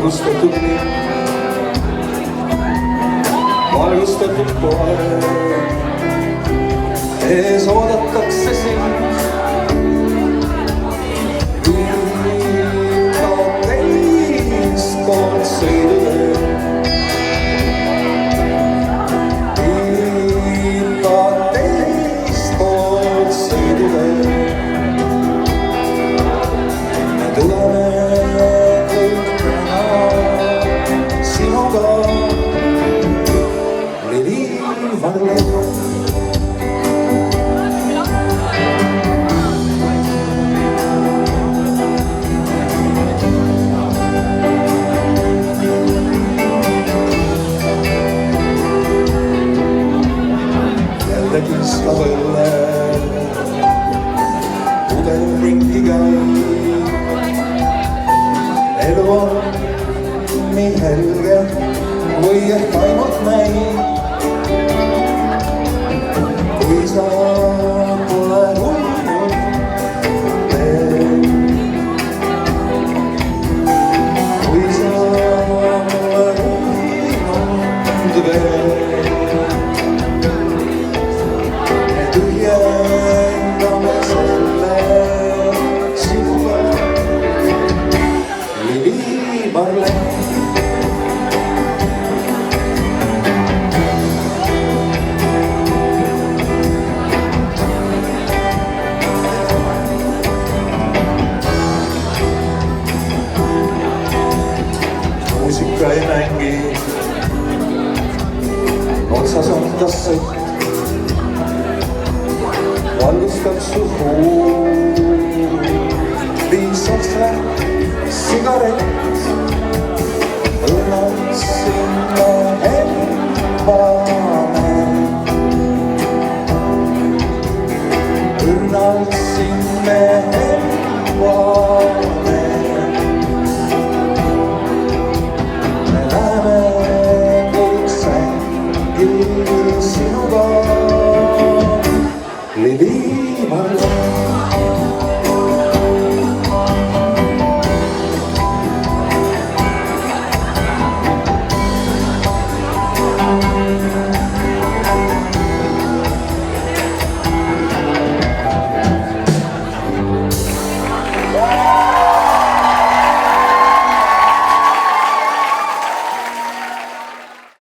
valgustatud linn, valgustatud poed, ees oodatakse sind. Kiskab õlle, pudel ringi käib. Elu on nii helge või ehk ainult näib. Kui sa pole uinud veel, kui sa pole uinud veel, tühjendame selle sinuga, Lili Marleen. Muusika ei mängi, otsas on kassett, valgustab su huu, lihtsalt läheb sigaret.